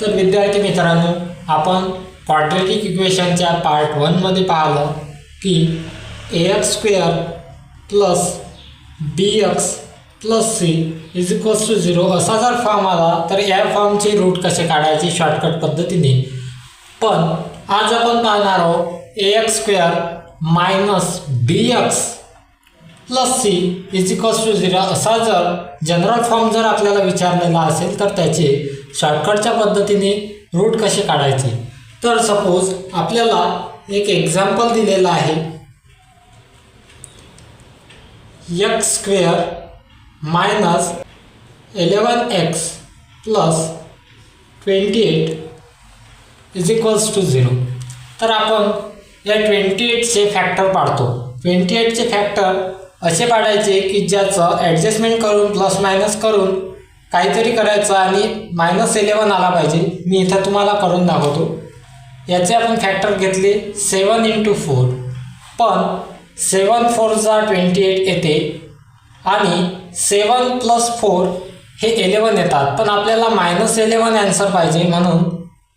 तर विद्यार्थी मित्रांनो, आपण क्वाड्रेटिक इक्वेशनच्या पार्ट 1 मध्ये पाहिलं की ax² plus bx plus c is equals to 0 असा जर फॉर्म आला तर या फॉर्मची रूट कसे काढायची शॉर्टकट पद्धतीने. पण आज आपण पाहणार आहोत ax² minus bx plus c is equals to 0 असा जर जनरल फॉर्म जर आपल्याला विचारलेला असेल तर त्याचे शॉर्टकटच्या पद्धतीने रूट कसे काढायचे. तर सपोज आपल्याला एक एक्झाम्पल दिलेला आहे x² minus 11x plus 28 is equals to 0. तर आपण या 28चे फॅक्टर पाडतो. 28चे फॅक्टर असे पाडायचे की ज्याचं ॲडजस्टमेंट करून प्लस मायनस करून काहीतरी करायचं आणि -11 आला पाहिजे. मी इथं तुम्हाला करून दाखवतो. याचे आपण फॅक्टर घेतले 7 × 4, पण 7 4 जा 28 येते आणि 7 + 4 हे 11 येतात. पण आपल्याला -11 आन्सर पाहिजे म्हणून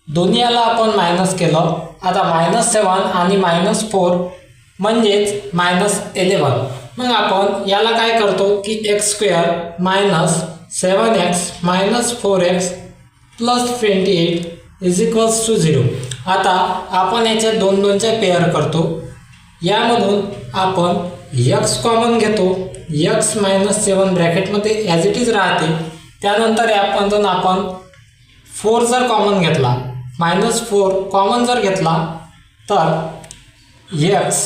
दोन्ही याला आपण मायनस केलं. आता -7 आणि -4 म्हणजेच -11. मग आपण याला काय करतो की x² minus 7x minus 4x plus 28 is equals to 0. आता आपण याच्या दोन दोनच्या पेअर करतो. यामधून आपण x कॉमन घेतो. x - 7 ब्रॅकेटमध्ये ॲज इट इज राहते. त्यानंतर यामधून आपण 4 जर कॉमन घेतला -4 कॉमन जर घेतला तर x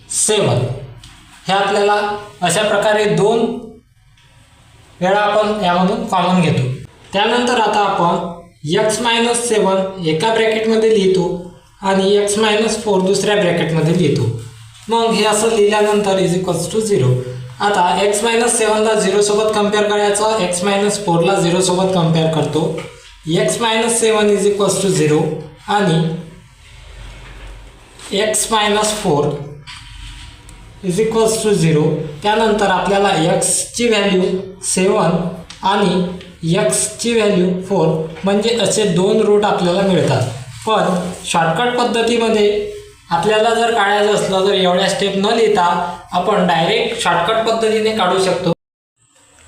- 7 हे आपल्याला अशा प्रकारे 2 वेळा आपण यामधून कॉमन घेतो. त्यानंतर आता आपण x - 7 एका ब्रॅकेटमध्ये लिहितो आणि x - 4 दुसऱ्या ब्रॅकेटमध्ये लिहितो. मग हे असं लिहिल्यानंतर इज इक्वल्स टू 0. आता x - 7 ला 0 सोबत कम्पेअर करायचं. x - 4 ला 0 सोबत कम्पेअर करतो. x - 7 इज इक्वल्स टू 0 आणि x - 4 इज इक्वल्स टू 0. त्यानंतर आपल्याला x ची व्हॅल्यू 7 आणि x ची व्हॅल्यू 4 म्हणजे असे 2 रूट आपल्याला मिळतात. पण शॉर्टकट पद्धतीमध्ये आपल्याला जर काढायचं असलं तर एवढ्या स्टेप न लिहिता आपण डायरेक्ट शॉर्टकट पद्धतीने काढू शकतो.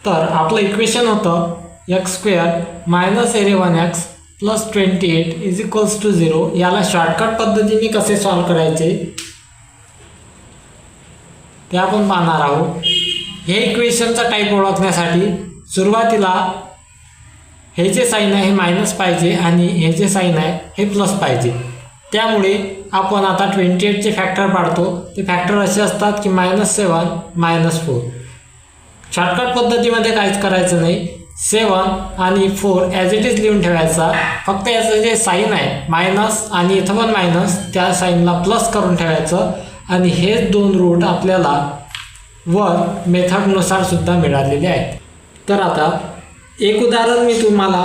तर आपलं इक्वेशन होतं x² minus 11x plus 28 is equals to 0. याला शॉर्टकट पद्धतीने कसे सॉल्व करायचे ते आपण पाहणार आहोत. हे इक्वेशनचा टाईप ओळखण्यासाठी सुरुवातीला हे जे साईन आहे हे मायनस पाहिजे आणि हे जे साईन आहे हे प्लस पाहिजे. त्यामुळे आपण आता 28चे फॅक्टर पाडतो. ते फॅक्टर असे असतात की -7 -4. शॉर्टकट पद्धतीमध्ये काहीच करायचं नाही. 7 आणि 4 ॲज इट इज लिहून ठेवायचा. फक्त याचं जे साईन आहे मायनस आणि इथं पण मायनस त्या साईनला प्लस करून ठेवायचं आणि हेच 2 रूट आपल्याला वर मेथडनुसार सुद्धा मिळालेले आहेत. तर आता एक उदाहरण मी तुम्हाला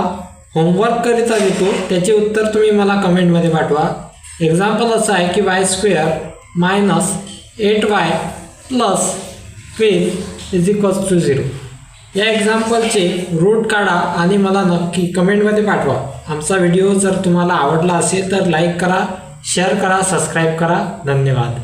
होमवर्ककरिता देतो. त्याचे उत्तर तुम्ही मला कमेंटमध्ये पाठवा. एक्झाम्पल असं आहे की y² minus 8y plus 12 is equals to 0. या एक्झाम्पलचे रूट काढा आणि मला नक्की कमेंटमध्ये पाठवा. आमचा व्हिडिओ जर तुम्हाला आवडला असेल तर लाईक करा, शेअर करा, सबस्क्राईब करा. धन्यवाद.